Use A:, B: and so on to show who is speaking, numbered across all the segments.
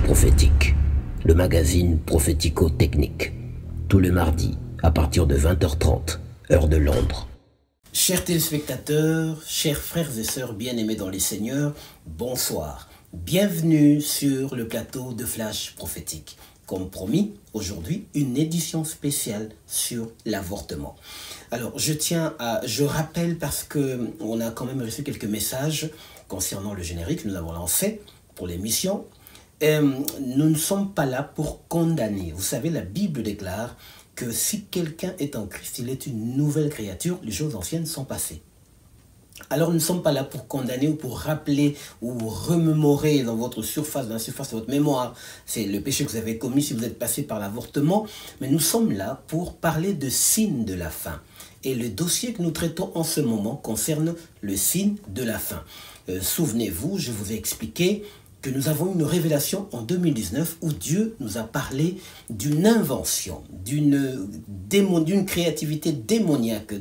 A: prophétique, le magazine prophético-technique, tous les mardis à partir de 20h30, heure de Londres.
B: Chers téléspectateurs, chers frères et sœurs bien-aimés dans les Seigneurs, bonsoir. Bienvenue sur le plateau de Flash Prophétique. Comme promis, aujourd'hui, une édition spéciale sur l'avortement. Alors, je rappelle parce qu'on a quand même reçu quelques messages concernant le générique que nous avons lancé pour l'émission. Nous ne sommes pas là pour condamner. Vous savez, la Bible déclare que si quelqu'un est en Christ, il est une nouvelle créature, les choses anciennes sont passées. Alors nous ne sommes pas là pour condamner ou pour rappeler ou remémorer dans votre surface, dans la surface de votre mémoire, c'est le péché que vous avez commis si vous êtes passé par l'avortement, mais nous sommes là pour parler de signes de la fin. Et le dossier que nous traitons en ce moment concerne le signe de la fin. Souvenez-vous, je vous ai expliqué que nous avons une révélation en 2019 où Dieu nous a parlé d'une invention, d'une créativité démoniaque,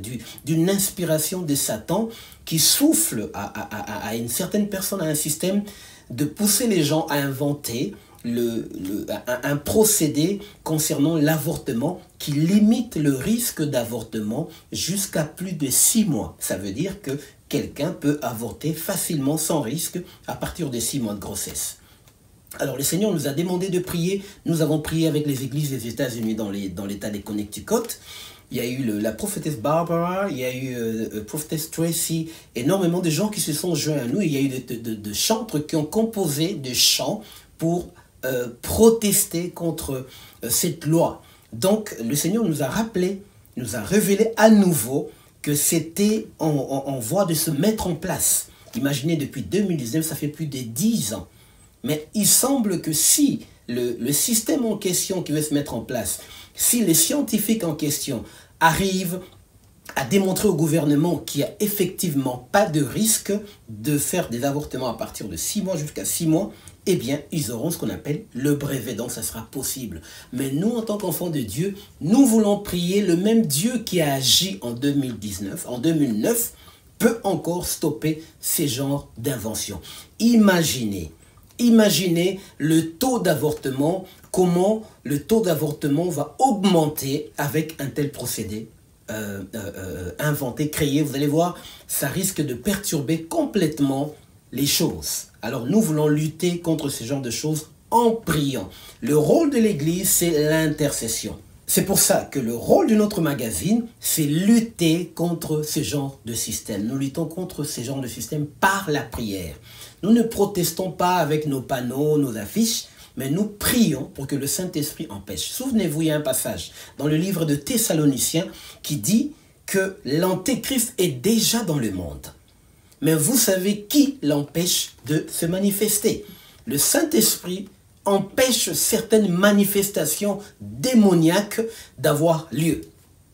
B: d'une inspiration de Satan qui souffle à une certaine personne, à un système, de pousser les gens à inventer un procédé concernant l'avortement qui limite le risque d'avortement jusqu'à plus de 6 mois. Ça veut dire que quelqu'un peut avorter facilement sans risque à partir de 6 mois de grossesse. Alors le Seigneur nous a demandé de prier. Nous avons prié avec les églises des États-Unis dans l'État des Connecticut. Il y a eu la prophétesse Barbara, il y a eu prophétesse Tracy, énormément de gens qui se sont joints à nous. Il y a eu de chantres qui ont composé des chants pour protester contre cette loi. Donc le Seigneur nous a rappelé, nous a révélé à nouveau que c'était en voie de se mettre en place. Imaginez, depuis 2019, ça fait plus de 10 ans. Mais il semble que si le système en question qui veut se mettre en place, si les scientifiques en question arrivent à démontrer au gouvernement qu'il n'y a effectivement pas de risque de faire des avortements à partir de 6 mois jusqu'à 6 mois, eh bien, ils auront ce qu'on appelle le brevet, donc ça sera possible. Mais nous, en tant qu'enfants de Dieu, nous voulons prier. Le même Dieu qui a agi en 2009, peut encore stopper ces genres d'inventions. Imaginez le taux d'avortement, comment le taux d'avortement va augmenter avec un tel procédé inventé, créé. Vous allez voir, ça risque de perturber complètement les choses. Alors nous voulons lutter contre ce genre de choses en priant. Le rôle de l'Église, c'est l'intercession. C'est pour ça que le rôle de notre magazine, c'est lutter contre ce genre de système. Nous luttons contre ce genre de système par la prière. Nous ne protestons pas avec nos panneaux, nos affiches, mais nous prions pour que le Saint-Esprit empêche. Souvenez-vous, il y a un passage dans le livre de Thessaloniciens qui dit que l'Antéchrist est déjà dans le monde. Mais vous savez qui l'empêche de se manifester? Le Saint-Esprit empêche certaines manifestations démoniaques d'avoir lieu.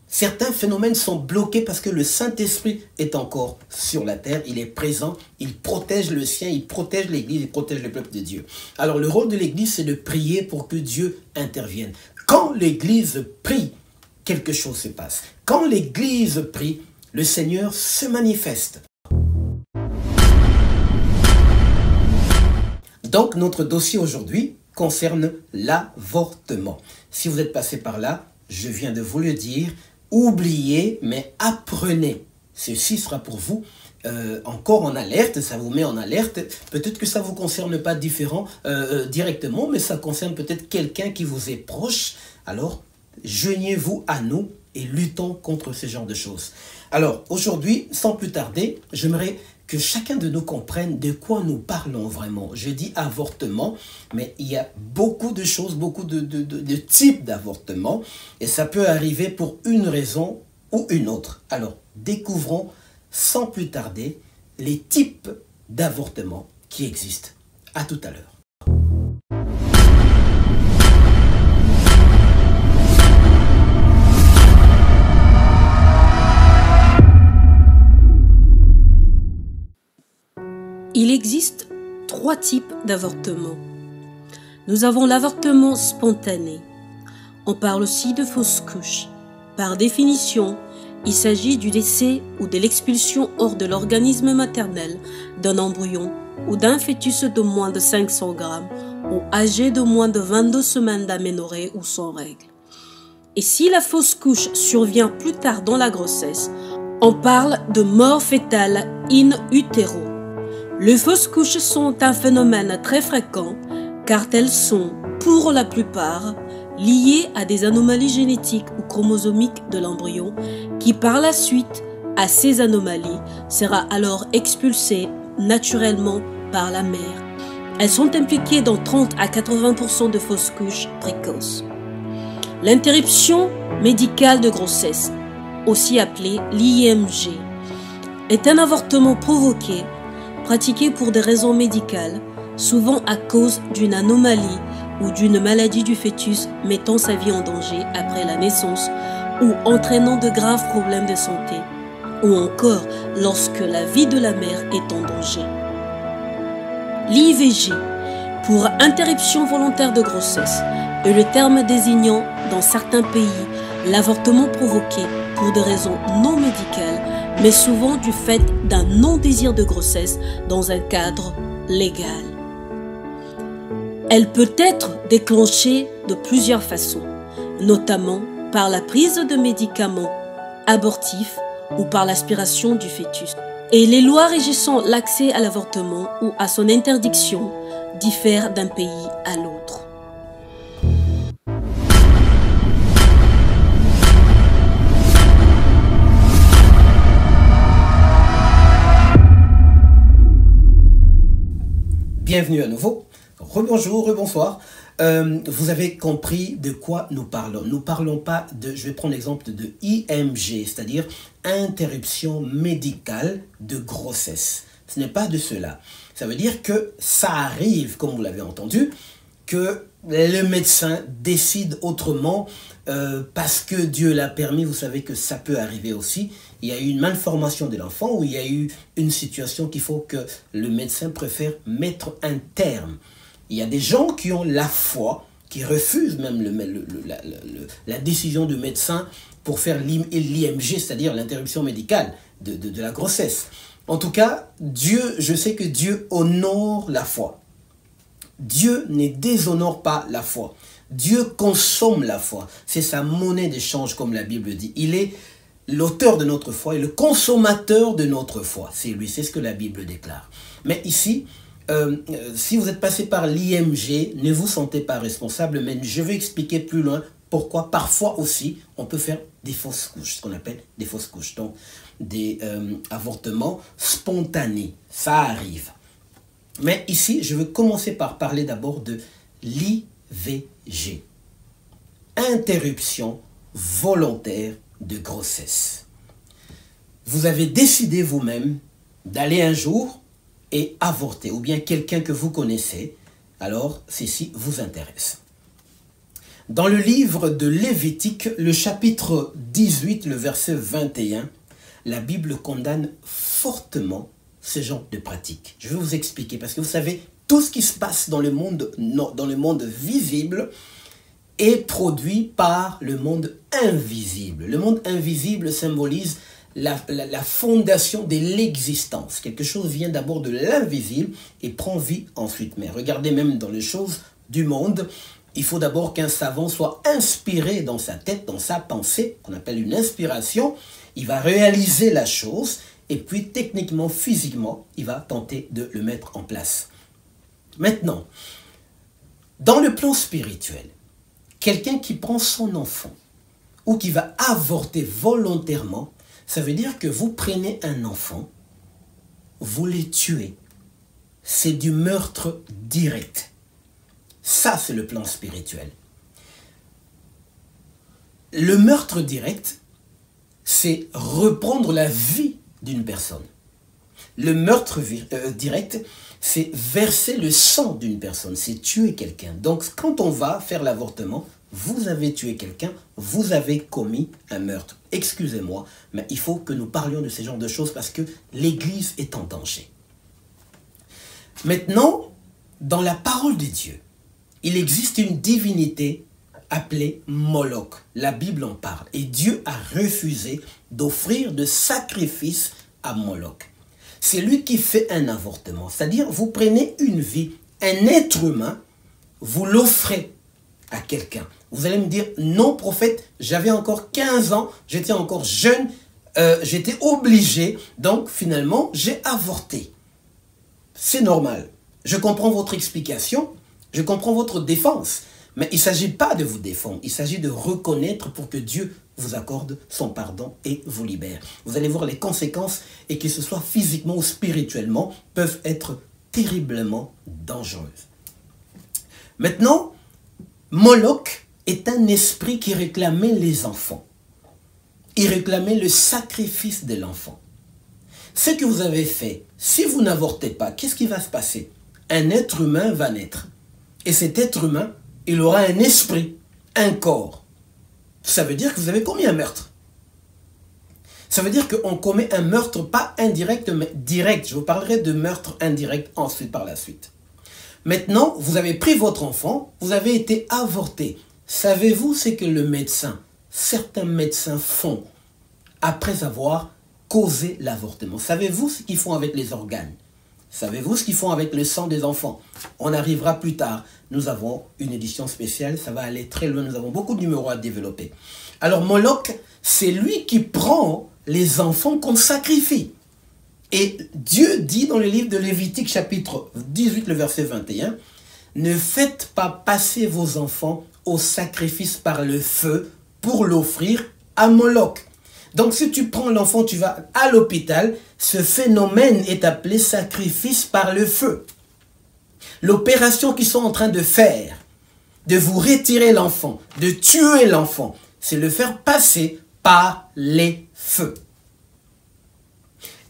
B: Certains phénomènes sont bloqués parce que le Saint-Esprit est encore sur la terre, il est présent, il protège le sien, il protège l'Église, il protège le peuple de Dieu. Alors le rôle de l'Église, c'est de prier pour que Dieu intervienne. Quand l'Église prie, quelque chose se passe. Quand l'Église prie, le Seigneur se manifeste. Donc notre dossier aujourd'hui concerne l'avortement. Si vous êtes passé par là, je viens de vous le dire, oubliez, mais apprenez. Ceci sera pour vous encore en alerte, ça vous met en alerte. Peut-être que ça ne vous concerne pas directement, mais ça concerne peut-être quelqu'un qui vous est proche. Alors, joignez-vous à nous et luttons contre ce genre de choses. Alors, aujourd'hui, sans plus tarder, j'aimerais que chacun de nous comprenne de quoi nous parlons vraiment. Je dis avortement, mais il y a beaucoup de choses, beaucoup de types d'avortement, et ça peut arriver pour une raison ou une autre. Alors, découvrons sans plus tarder les types d'avortement qui existent. À tout à l'heure.
C: Il existe 3 types d'avortement. Nous avons l'avortement spontané. On parle aussi de fausse couche. Par définition, il s'agit du décès ou de l'expulsion hors de l'organisme maternel d'un embryon ou d'un fœtus de moins de 500 grammes ou âgés de moins de 22 semaines d'aménorrhée ou sans règles. Et si la fausse couche survient plus tard dans la grossesse, on parle de mort fœtale in utero. Les fausses couches sont un phénomène très fréquent car elles sont, pour la plupart, liées à des anomalies génétiques ou chromosomiques de l'embryon qui par la suite, à ces anomalies, sera alors expulsée naturellement par la mère. Elles sont impliquées dans 30 à 80% de fausses couches précoces. L'interruption médicale de grossesse, aussi appelée l'IMG, est un avortement provoqué, pratiqué pour des raisons médicales, souvent à cause d'une anomalie ou d'une maladie du fœtus mettant sa vie en danger après la naissance ou entraînant de graves problèmes de santé, ou encore lorsque la vie de la mère est en danger. L'IVG, pour interruption volontaire de grossesse, est le terme désignant dans certains pays l'avortement provoqué pour des raisons non médicales, mais souvent du fait d'un non-désir de grossesse dans un cadre légal. Elle peut être déclenchée de plusieurs façons, notamment par la prise de médicaments abortifs ou par l'aspiration du fœtus. Et les lois régissant l'accès à l'avortement ou à son interdiction diffèrent d'un pays à l'autre.
B: Bienvenue à nouveau. Rebonjour, rebonsoir. Vous avez compris de quoi nous parlons. Nous ne parlons pas de, je vais prendre l'exemple de IMG, c'est-à-dire interruption médicale de grossesse. Ce n'est pas de cela. Ça veut dire que ça arrive, comme vous l'avez entendu, que le médecin décide autrement parce que Dieu l'a permis. Vous savez que ça peut arriver aussi. Il y a eu une malformation de l'enfant ou il y a eu une situation qu'il faut que le médecin préfère mettre un terme. Il y a des gens qui ont la foi, qui refusent même la décision du médecin pour faire l'IMG, c'est-à-dire l'interruption médicale de la grossesse. En tout cas, je sais que Dieu honore la foi. Dieu ne déshonore pas la foi. Dieu consomme la foi. C'est sa monnaie d'échange, comme la Bible dit. Il est l'auteur de notre foi et le consommateur de notre foi. C'est lui, c'est ce que la Bible déclare. Mais ici, si vous êtes passé par l'IMG, ne vous sentez pas responsable, mais je vais expliquer plus loin pourquoi parfois aussi on peut faire des fausses couches, ce qu'on appelle des fausses couches, donc des avortements spontanés, ça arrive. Mais ici, je veux commencer par parler d'abord de l'IVG, interruption volontaire de grossesse. Vous avez décidé vous-même d'aller un jour et avorter, ou bien quelqu'un que vous connaissez, alors ceci vous intéresse. Dans le livre de Lévitique, le chapitre 18, le verset 21, la Bible condamne fortement ce genre de pratique. Je vais vous expliquer, parce que vous savez, tout ce qui se passe dans le monde visible est produit par le monde invisible. Le monde invisible symbolise la fondation de l'existence. Quelque chose vient d'abord de l'invisible et prend vie ensuite. Mais regardez même dans les choses du monde, il faut d'abord qu'un savant soit inspiré dans sa tête, dans sa pensée, qu'on appelle une inspiration. Il va réaliser la chose et puis techniquement, physiquement, il va tenter de le mettre en place. Maintenant, dans le plan spirituel, quelqu'un qui prend son enfant ou qui va avorter volontairement, ça veut dire que vous prenez un enfant, vous le tuez. C'est du meurtre direct. Ça, c'est le plan spirituel. Le meurtre direct, c'est reprendre la vie d'une personne. Le meurtre direct, c'est verser le sang d'une personne, c'est tuer quelqu'un. Donc, quand on va faire l'avortement, vous avez tué quelqu'un, vous avez commis un meurtre. Excusez-moi, mais il faut que nous parlions de ce genre de choses parce que l'Église est en danger. Maintenant, dans la parole de Dieu, il existe une divinité appelée Moloch. La Bible en parle. Et Dieu a refusé d'offrir de sacrifice à Moloch. C'est lui qui fait un avortement. C'est-à-dire, vous prenez une vie, un être humain, vous l'offrez à quelqu'un. Vous allez me dire, non prophète, j'avais encore 15 ans, j'étais encore jeune, j'étais obligé, donc finalement j'ai avorté. C'est normal. Je comprends votre explication, je comprends votre défense, mais il ne s'agit pas de vous défendre, il s'agit de reconnaître pour que Dieu vous accorde son pardon et vous libère. Vous allez voir les conséquences, et que ce soit physiquement ou spirituellement, peuvent être terriblement dangereuses. Maintenant, Moloch est un esprit qui réclamait les enfants. Il réclamait le sacrifice de l'enfant. Ce que vous avez fait, si vous n'avortez pas, qu'est-ce qui va se passer? Un être humain va naître. Et cet être humain, il aura un esprit, un corps. Ça veut dire que vous avez commis un meurtre. Ça veut dire qu'on commet un meurtre, pas indirect, mais direct. Je vous parlerai de meurtre indirect ensuite, par la suite. Maintenant, vous avez pris votre enfant, vous avez été avorté. Savez-vous ce que le médecin, certains médecins font après avoir causé l'avortement? Savez-vous ce qu'ils font avec les organes? Savez-vous ce qu'ils font avec le sang des enfants? On arrivera plus tard. Nous avons une édition spéciale, ça va aller très loin. Nous avons beaucoup de numéros à développer. Alors Moloch, c'est lui qui prend les enfants qu'on sacrifie. Et Dieu dit dans le livre de Lévitique chapitre 18, le verset 21, « Ne faites pas passer vos enfants au sacrifice par le feu pour l'offrir à Moloch. » Donc si tu prends l'enfant, tu vas à l'hôpital, ce phénomène est appelé sacrifice par le feu. L'opération qu'ils sont en train de faire, de vous retirer l'enfant, de tuer l'enfant, c'est le faire passer par les feux.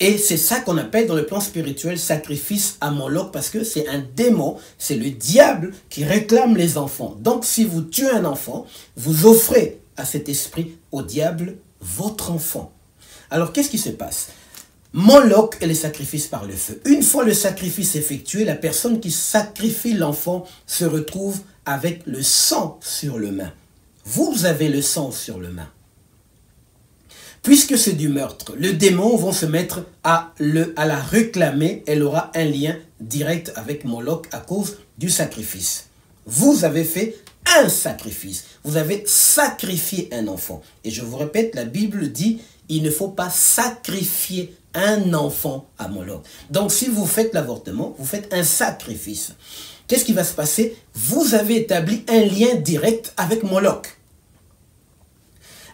B: Et c'est ça qu'on appelle dans le plan spirituel sacrifice à Moloch, parce que c'est un démon, c'est le diable qui réclame les enfants. Donc si vous tuez un enfant, vous offrez à cet esprit, au diable, votre enfant. Alors qu'est-ce qui se passe? Moloch et les sacrifices par le feu. Une fois le sacrifice effectué, la personne qui sacrifie l'enfant se retrouve avec le sang sur le main. Vous avez le sang sur le main. Puisque c'est du meurtre, le démon va se mettre à la réclamer. Elle aura un lien direct avec Moloch à cause du sacrifice. Vous avez fait un sacrifice. Vous avez sacrifié un enfant. Et je vous répète, la Bible dit, il ne faut pas sacrifier un enfant à Moloch. Donc si vous faites l'avortement, vous faites un sacrifice. Qu'est-ce qui va se passer? Vous avez établi un lien direct avec Moloch.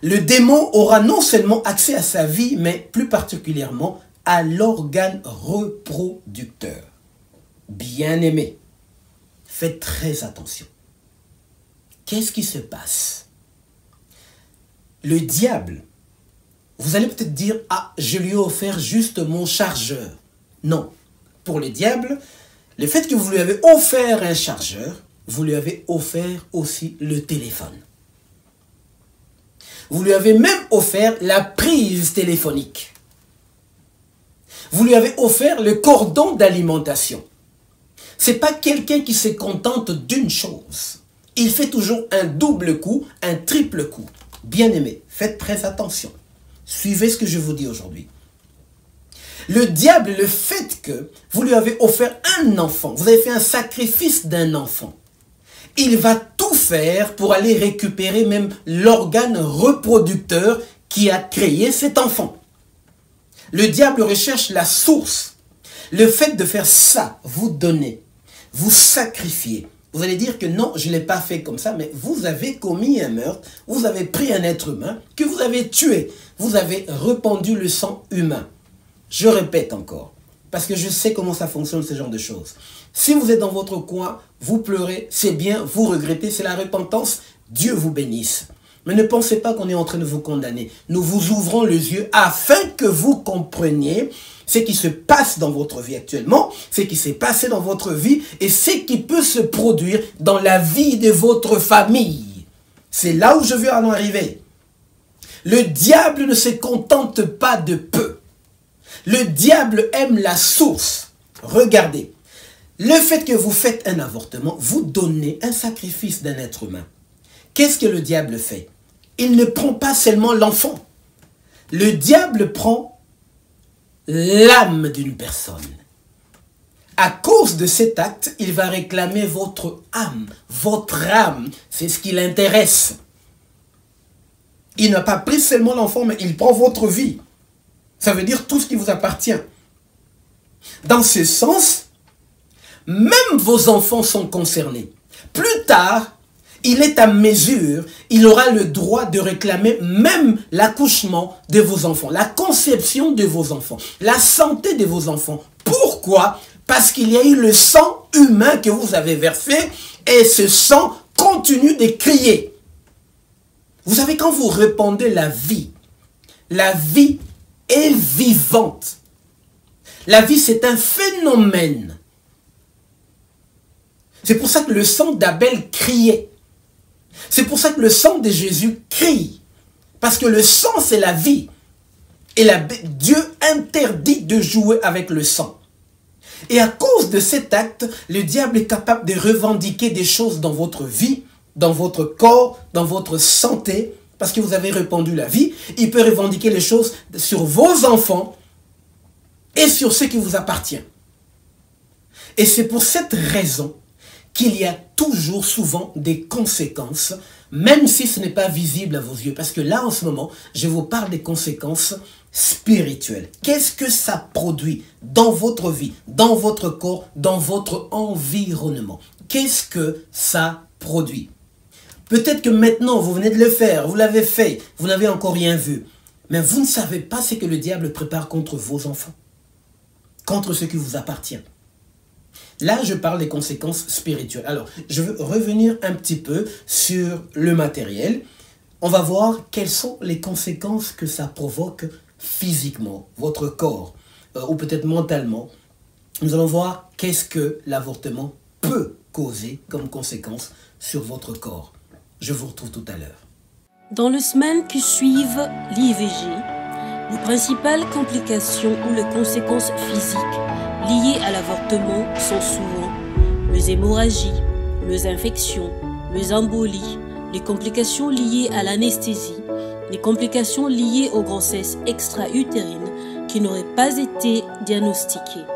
B: Le démon aura non seulement accès à sa vie, mais plus particulièrement à l'organe reproducteur. Bien-aimé, faites très attention. Qu'est-ce qui se passe? Le diable, vous allez peut-être dire, ah, je lui ai offert juste mon chargeur. Non, pour le diable, le fait que vous lui avez offert un chargeur, vous lui avez offert aussi le téléphone. Vous lui avez même offert la prise téléphonique. Vous lui avez offert le cordon d'alimentation. Ce n'est pas quelqu'un qui se contente d'une chose. Il fait toujours un double coup, un triple coup. Bien-aimé, faites très attention. Suivez ce que je vous dis aujourd'hui. Le diable, le fait que vous lui avez offert un enfant, vous avez fait un sacrifice d'un enfant, il va tout faire pour aller récupérer même l'organe reproducteur qui a créé cet enfant. Le diable recherche la source. Le fait de faire ça, vous donner, vous sacrifier. Vous allez dire que non, je ne l'ai pas fait comme ça, mais vous avez commis un meurtre, vous avez pris un être humain que vous avez tué. Vous avez répandu le sang humain. Je répète encore, parce que je sais comment ça fonctionne, ce genre de choses. Si vous êtes dans votre coin, vous pleurez, c'est bien, vous regrettez, c'est la repentance, Dieu vous bénisse. Mais ne pensez pas qu'on est en train de vous condamner. Nous vous ouvrons les yeux afin que vous compreniez ce qui se passe dans votre vie actuellement, ce qui s'est passé dans votre vie et ce qui peut se produire dans la vie de votre famille. C'est là où je veux en arriver. Le diable ne se contente pas de peu. Le diable aime la source. Regardez, le fait que vous faites un avortement, vous donnez un sacrifice d'un être humain. Qu'est-ce que le diable fait? Il ne prend pas seulement l'enfant. Le diable prend l'âme d'une personne. À cause de cet acte, il va réclamer votre âme. Votre âme, c'est ce qui l'intéresse. Il n'a pas pris seulement l'enfant, mais il prend votre vie. Ça veut dire tout ce qui vous appartient. Dans ce sens, même vos enfants sont concernés. Plus tard, il est à mesure, il aura le droit de réclamer même l'accouchement de vos enfants, la conception de vos enfants, la santé de vos enfants. Pourquoi? Parce qu'il y a eu le sang humain que vous avez versé et ce sang continue de crier. Vous savez, quand vous répandez la vie est vivante. La vie, c'est un phénomène. C'est pour ça que le sang d'Abel criait. C'est pour ça que le sang de Jésus crie. Parce que le sang, c'est la vie. Et Dieu interdit de jouer avec le sang. Et à cause de cet acte, le diable est capable de revendiquer des choses dans votre vie, dans votre corps, dans votre santé, parce que vous avez répandu la vie. Il peut revendiquer les choses sur vos enfants et sur ce qui vous appartient. Et c'est pour cette raison qu'il y a toujours souvent des conséquences, même si ce n'est pas visible à vos yeux. Parce que là, en ce moment, je vous parle des conséquences spirituelles. Qu'est-ce que ça produit dans votre vie, dans votre corps, dans votre environnement? Qu'est-ce que ça produit? Peut-être que maintenant, vous venez de le faire, vous l'avez fait, vous n'avez encore rien vu. Mais vous ne savez pas ce que le diable prépare contre vos enfants, contre ce qui vous appartient. Là, je parle des conséquences spirituelles. Alors, je veux revenir un petit peu sur le matériel. On va voir quelles sont les conséquences que ça provoque physiquement, votre corps, ou peut-être mentalement. Nous allons voir qu'est-ce que l'avortement peut causer comme conséquence sur votre corps. Je vous retrouve tout à l'heure.
C: Dans les semaines qui suivent l'IVG, les principales complications ou les conséquences physiques liées à l'avortement sont souvent les hémorragies, les infections, les embolies, les complications liées à l'anesthésie, les complications liées aux grossesses extra-utérines qui n'auraient pas été diagnostiquées.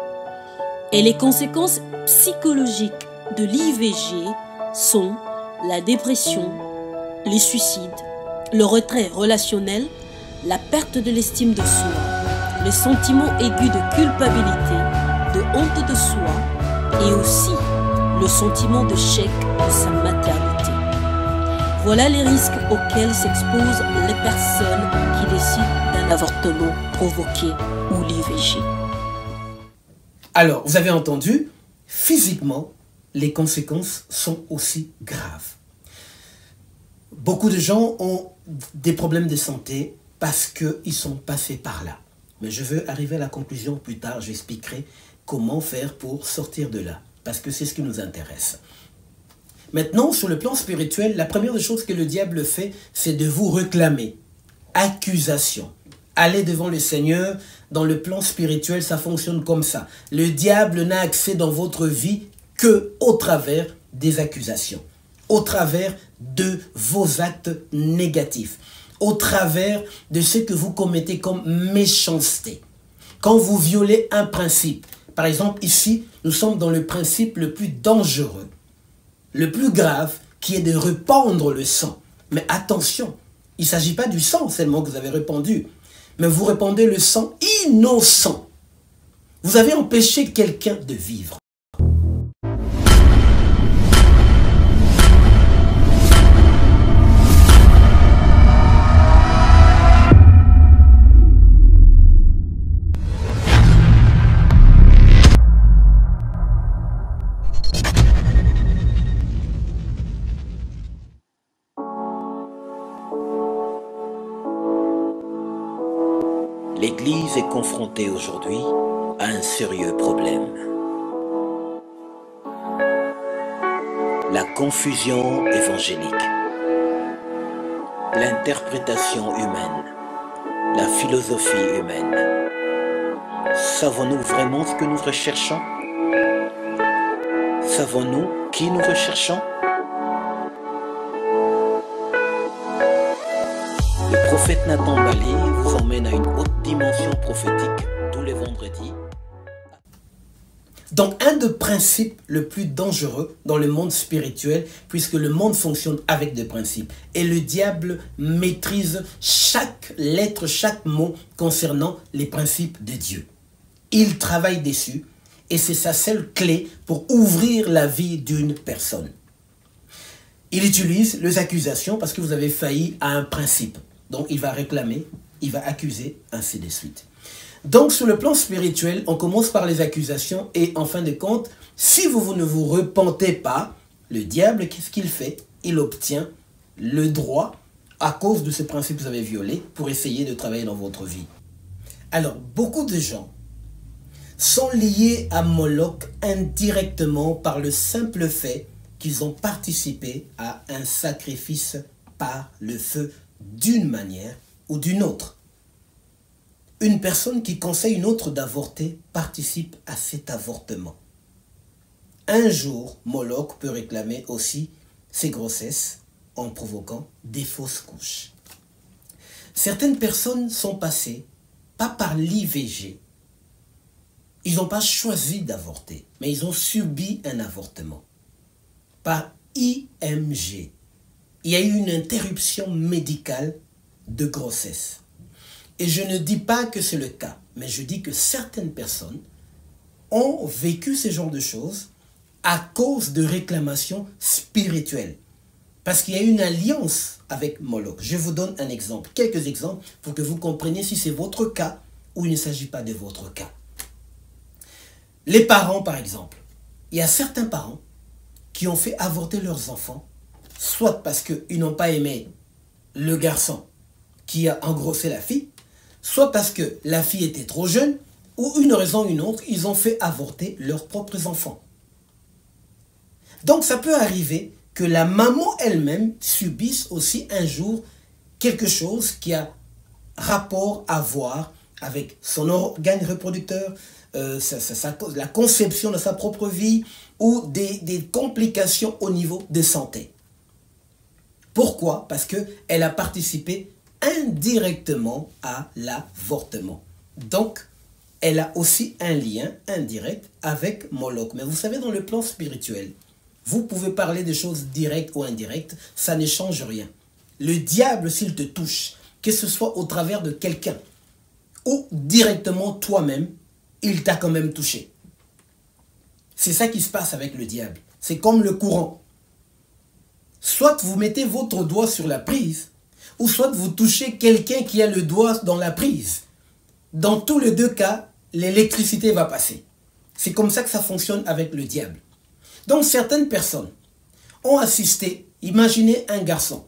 C: Et les conséquences psychologiques de l'IVG sont la dépression, les suicides, le retrait relationnel, la perte de l'estime de soi, le sentiment aigu de culpabilité, de honte de soi et aussi le sentiment d'échec de sa maternité. Voilà les risques auxquels s'exposent les personnes qui décident d'un avortement provoqué ou l'IVG.
B: Alors, vous avez entendu, physiquement, les conséquences sont aussi graves. Beaucoup de gens ont des problèmes de santé parce qu'ils sont passés par là. Mais je veux arriver à la conclusion plus tard, j'expliquerai comment faire pour sortir de là, parce que c'est ce qui nous intéresse. Maintenant, sur le plan spirituel, la première des choses que le diable fait, c'est de vous réclamer. Accusation. Allez devant le Seigneur, dans le plan spirituel, ça fonctionne comme ça. Le diable n'a accès dans votre vie que au travers des accusations, au travers de vos actes négatifs, au travers de ce que vous commettez comme méchanceté. Quand vous violez un principe, par exemple ici, nous sommes dans le principe le plus dangereux, le plus grave, qui est de répandre le sang. Mais attention, il ne s'agit pas du sang seulement que vous avez répandu, mais vous répandez le sang innocent. Vous avez empêché quelqu'un de vivre.
A: L'Église est confrontée aujourd'hui à un sérieux problème. La confusion évangélique, l'interprétation humaine, la philosophie humaine. Savons-nous vraiment ce que nous recherchons? Savons-nous qui nous recherchons? Le prophète Nathan Bali vous emmène à une haute dimension prophétique tous les vendredis.
B: Donc, un des principes le plus dangereux dans le monde spirituel, puisque le monde fonctionne avec des principes. Et le diable maîtrise chaque lettre, chaque mot concernant les principes de Dieu. Il travaille dessus et c'est sa seule clé pour ouvrir la vie d'une personne. Il utilise les accusations parce que vous avez failli à un principe. Donc, il va réclamer, il va accuser, ainsi de suite. Donc, sur le plan spirituel, on commence par les accusations et en fin de compte, si vous ne vous repentez pas, le diable, qu'est-ce qu'il fait? Il obtient le droit, à cause de ces principes que vous avez violés, pour essayer de travailler dans votre vie. Alors, beaucoup de gens sont liés à Moloch indirectement par le simple fait qu'ils ont participé à un sacrifice par le feu d'une manière ou d'une autre. Une personne qui conseille une autre d'avorter participe à cet avortement. Un jour, Moloch peut réclamer aussi ses grossesses en provoquant des fausses couches. Certaines personnes sont passées, pas par l'IVG. Ils n'ont pas choisi d'avorter, mais ils ont subi un avortement. Par IMG. Il y a eu une interruption médicale de grossesse. Et je ne dis pas que c'est le cas, mais je dis que certaines personnes ont vécu ce genre de choses à cause de réclamations spirituelles. Parce qu'il y a une alliance avec Moloch. Je vous donne un exemple, quelques exemples pour que vous compreniez si c'est votre cas ou il ne s'agit pas de votre cas. Les parents, par exemple. Il y a certains parents qui ont fait avorter leurs enfants, soit parce qu'ils n'ont pas aimé le garçon qui a engrossé la fille, soit parce que la fille était trop jeune, ou une raison ou une autre, ils ont fait avorter leurs propres enfants. Donc ça peut arriver que la maman elle-même subisse aussi un jour quelque chose qui a rapport à voir avec son organe reproducteur, la conception de sa propre vie, ou des complications au niveau de santé. Pourquoi? Parce qu'elle a participé indirectement à l'avortement. Donc, elle a aussi un lien indirect avec Moloch. Mais vous savez, dans le plan spirituel, vous pouvez parler de choses directes ou indirectes, ça ne change rien. Le diable, s'il te touche, que ce soit au travers de quelqu'un ou directement toi-même, il t'a quand même touché. C'est ça qui se passe avec le diable. C'est comme le courant. Soit vous mettez votre doigt sur la prise, ou soit vous touchez quelqu'un qui a le doigt dans la prise. Dans tous les deux cas, l'électricité va passer. C'est comme ça que ça fonctionne avec le diable. Donc certaines personnes ont assisté, imaginez un garçon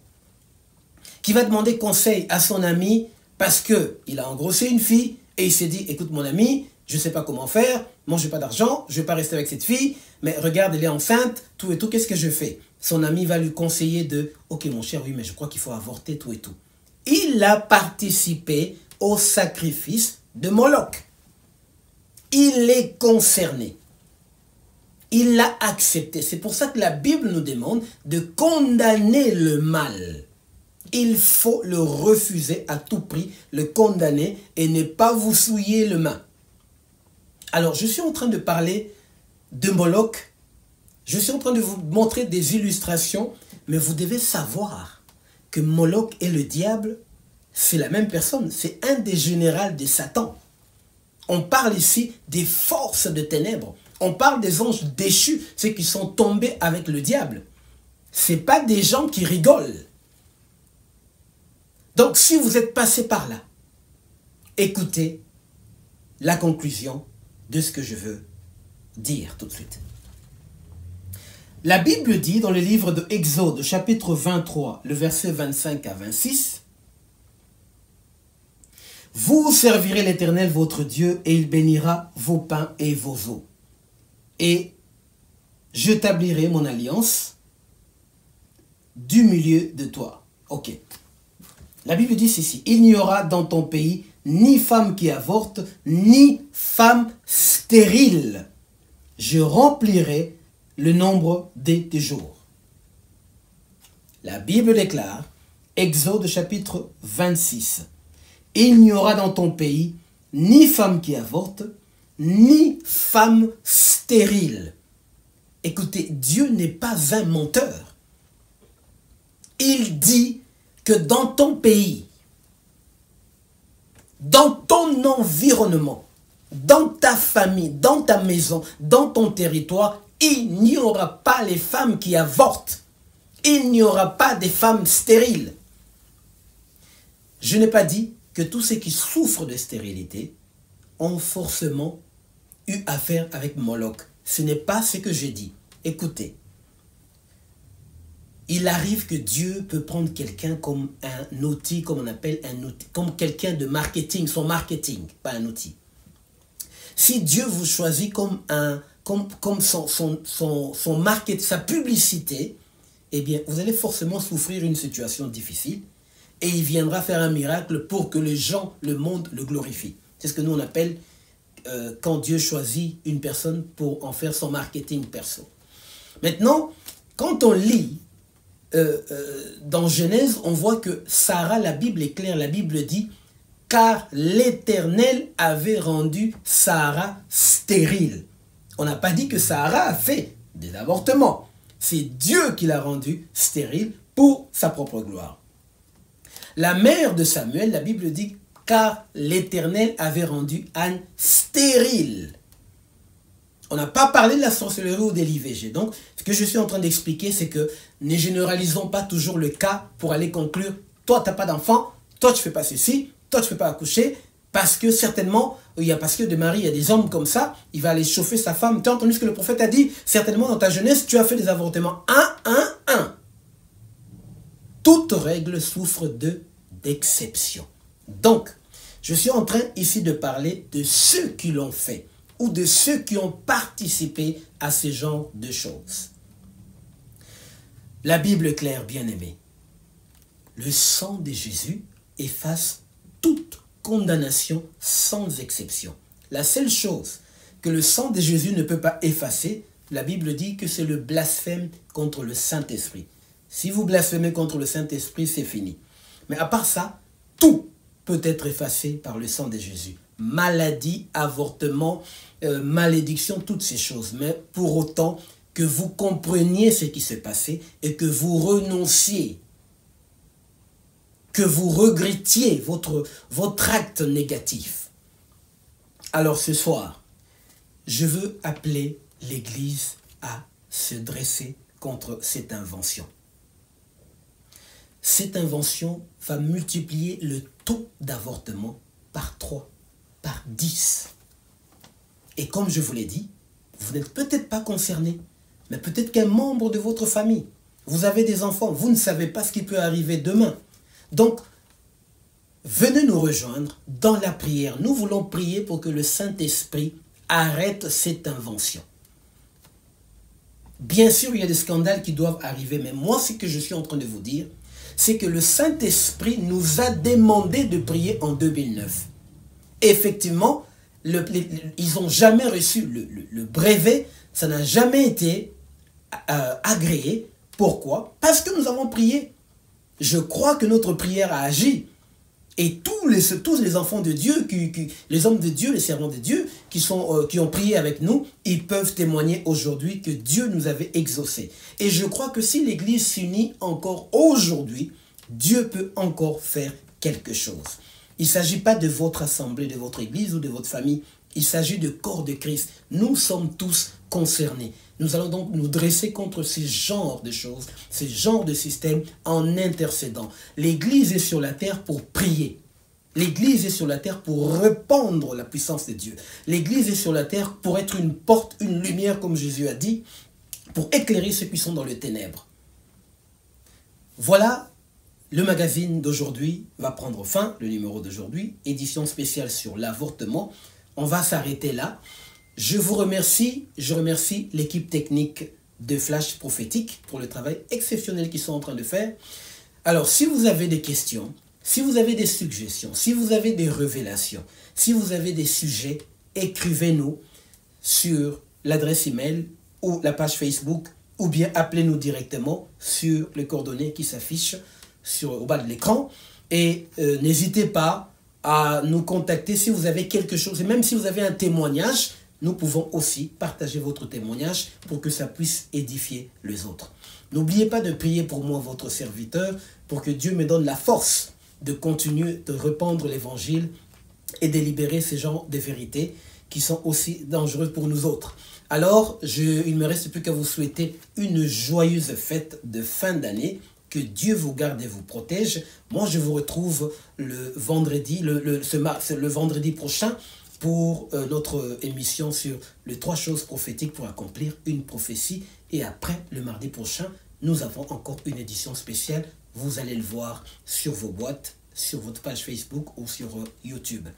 B: qui va demander conseil à son ami parce qu'il a engrossé une fille et il s'est dit, écoute mon ami, je ne sais pas comment faire, moi je n'ai pas d'argent, je ne vais pas rester avec cette fille, mais regarde, elle est enceinte, tout et tout, qu'est-ce que je fais? Son ami va lui conseiller de, ok mon cher, oui, mais je crois qu'il faut avorter, tout et tout. Il a participé au sacrifice de Moloch. Il est concerné. Il l'a accepté. C'est pour ça que la Bible nous demande de condamner le mal. Il faut le refuser à tout prix, le condamner et ne pas vous souiller les mains. Alors, je suis en train de parler de Moloch. Je suis en train de vous montrer des illustrations, mais vous devez savoir que Moloch et le diable, c'est la même personne. C'est un des généraux de Satan. On parle ici des forces de ténèbres. On parle des anges déchus, ceux qui sont tombés avec le diable. Ce n'est pas des gens qui rigolent. Donc, si vous êtes passé par là, écoutez la conclusion de ce que je veux dire tout de suite. La Bible dit dans le livre de Exode, chapitre 23, le verset 25 à 26, « Vous servirez l'Éternel votre Dieu et il bénira vos pains et vos eaux. Et j'établirai mon alliance du milieu de toi. » Ok. La Bible dit ceci, « Il n'y aura dans ton pays ni femme qui avorte, ni femme stérile. Je remplirai le nombre de tes jours. » La Bible déclare, Exode chapitre 26, « Il n'y aura dans ton pays ni femme qui avorte, ni femme stérile. stérile. Écoutez, Dieu n'est pas un menteur. Il dit que dans ton pays, dans ton environnement, dans ta famille, dans ta maison, dans ton territoire, il n'y aura pas les femmes qui avortent. Il n'y aura pas des femmes stériles. Je n'ai pas dit que tous ceux qui souffrent de stérilité ont forcément eu affaire avec Moloch. Ce n'est pas ce que j'ai dit. Écoutez, il arrive que Dieu peut prendre quelqu'un comme un outil, comme on appelle un outil, comme quelqu'un de marketing, son marketing, pas un outil. Si Dieu vous choisit comme son marketing, sa publicité, eh bien, vous allez forcément souffrir une situation difficile et il viendra faire un miracle pour que les gens, le monde, le glorifient. C'est ce que nous on appelle quand Dieu choisit une personne pour en faire son marketing perso. Maintenant, quand on lit dans Genèse, on voit que Sarah, la Bible est claire, la Bible dit « Car l'Éternel avait rendu Sarah stérile ». On n'a pas dit que Sarah a fait des avortements. C'est Dieu qui l'a rendue stérile pour sa propre gloire. La mère de Samuel, la Bible dit « Car l'Éternel avait rendu Anne stérile ». On n'a pas parlé de la sorcellerie ou de l'IVG. Donc, ce que je suis en train d'expliquer, c'est que ne généralisons pas toujours le cas pour aller conclure « Toi, tu n'as pas d'enfant, toi, tu ne fais pas ceci, toi, tu ne fais pas accoucher ». Parce que certainement, parce que de Marie, il y a des hommes comme ça, il va aller chauffer sa femme. Tu as entendu ce que le prophète a dit? Certainement, dans ta jeunesse, tu as fait des avortements. Toute règle souffre d'exception. Donc, je suis en train ici de parler de ceux qui l'ont fait ou de ceux qui ont participé à ce genre de choses. La Bible est claire, bien-aimés. Le sang de Jésus efface toute condamnation sans exception. La seule chose que le sang de Jésus ne peut pas effacer, la Bible dit que c'est le blasphème contre le Saint-Esprit. Si vous blasphémez contre le Saint-Esprit, c'est fini. Mais à part ça, tout peut être effacé par le sang de Jésus. Maladie, avortement, malédiction, toutes ces choses. Mais pour autant que vous compreniez ce qui s'est passé et que vous renonciez, que vous regrettiez votre acte négatif. Alors ce soir, je veux appeler l'Église à se dresser contre cette invention. Cette invention va multiplier le taux d'avortement par 3, par 10. Et comme je vous l'ai dit, vous n'êtes peut-être pas concerné, mais peut-être qu'un membre de votre famille, vous avez des enfants, vous ne savez pas ce qui peut arriver demain. Donc, venez nous rejoindre dans la prière. Nous voulons prier pour que le Saint-Esprit arrête cette invention. Bien sûr, il y a des scandales qui doivent arriver, mais moi, ce que je suis en train de vous dire, c'est que le Saint-Esprit nous a demandé de prier en 2009. Effectivement, ils n'ont jamais reçu le brevet, ça n'a jamais été agréé. Pourquoi? Parce que nous avons prié. Je crois que notre prière a agi. Et tous les enfants de Dieu, les hommes de Dieu, les servants de Dieu, qui ont prié avec nous, ils peuvent témoigner aujourd'hui que Dieu nous avait exaucés. Et je crois que si l'Église s'unit encore aujourd'hui, Dieu peut encore faire quelque chose. Il ne s'agit pas de votre assemblée, de votre Église ou de votre famille. Il s'agit du corps de Christ. Nous sommes tous concernés. Nous allons donc nous dresser contre ce genre de choses, ce genre de système en intercédant. L'Église est sur la terre pour prier. L'Église est sur la terre pour répandre la puissance de Dieu. L'Église est sur la terre pour être une porte, une lumière, comme Jésus a dit, pour éclairer ceux qui sont dans les ténèbres. Voilà, le magazine d'aujourd'hui va prendre fin, le numéro d'aujourd'hui, édition spéciale sur l'avortement. On va s'arrêter là. Je vous remercie, je remercie l'équipe technique de Flash Prophétique pour le travail exceptionnel qu'ils sont en train de faire. Alors, si vous avez des questions, si vous avez des suggestions, si vous avez des révélations, si vous avez des sujets, écrivez-nous sur l'adresse email ou la page Facebook ou bien appelez-nous directement sur les coordonnées qui s'affichent au bas de l'écran. Et n'hésitez pas à nous contacter si vous avez quelque chose, et même si vous avez un témoignage, nous pouvons aussi partager votre témoignage pour que ça puisse édifier les autres. N'oubliez pas de prier pour moi, votre serviteur, pour que Dieu me donne la force de continuer de répandre l'évangile et de libérer ces genres de vérités qui sont aussi dangereuses pour nous autres. Alors, il ne me reste plus qu'à vous souhaiter une joyeuse fête de fin d'année. Que Dieu vous garde et vous protège. Moi, je vous retrouve le vendredi, le vendredi prochain pour notre émission sur les 3 choses prophétiques pour accomplir une prophétie. Et après, le mardi prochain, nous avons encore une édition spéciale. Vous allez le voir sur vos boîtes, sur votre page Facebook ou sur YouTube.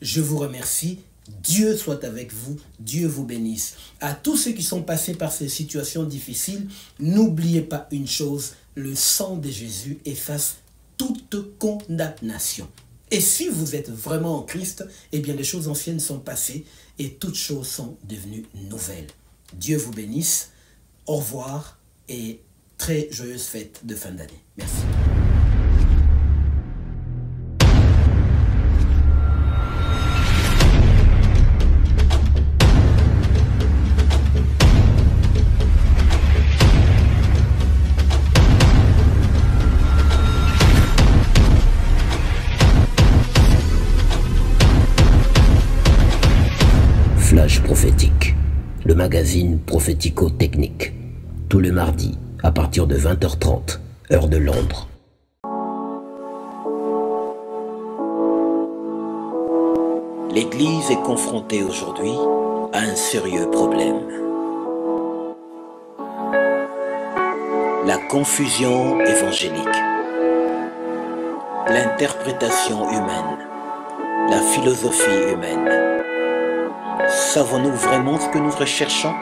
B: Je vous remercie. Dieu soit avec vous, Dieu vous bénisse. À tous ceux qui sont passés par ces situations difficiles, n'oubliez pas une chose, le sang de Jésus efface toute condamnation. Et si vous êtes vraiment en Christ, eh bien les choses anciennes sont passées et toutes choses sont devenues nouvelles. Dieu vous bénisse, au revoir et très joyeuse fête de fin d'année. Merci.
A: Flash prophétique, le magazine prophético-technique, tous les mardis à partir de 20h30, heure de Londres.
B: L'Église est confrontée aujourd'hui à un sérieux problème. La confusion évangélique, l'interprétation humaine, la philosophie humaine. Savons-nous vraiment ce que nous recherchons?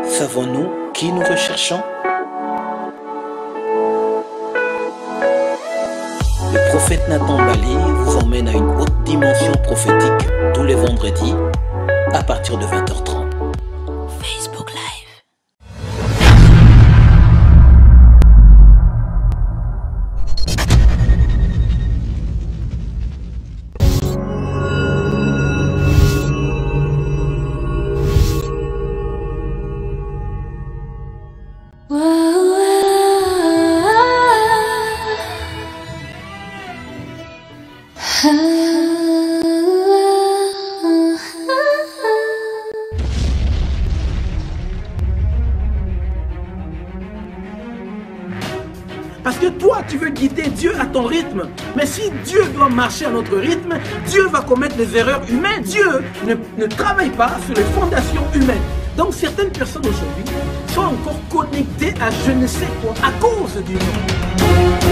B: Savons-nous qui nous recherchons? Le prophète Nathan Bali vous emmène à une haute dimension prophétique tous les vendredis à partir de 20h30. Facebook Live.
D: Parce que toi, tu veux guider Dieu à ton rythme. Mais si Dieu doit marcher à notre rythme, Dieu va commettre des erreurs humaines. Dieu ne travaille pas sur les fondations humaines. Donc certaines personnes aujourd'hui sont encore connectées à je ne sais quoi à cause du monde.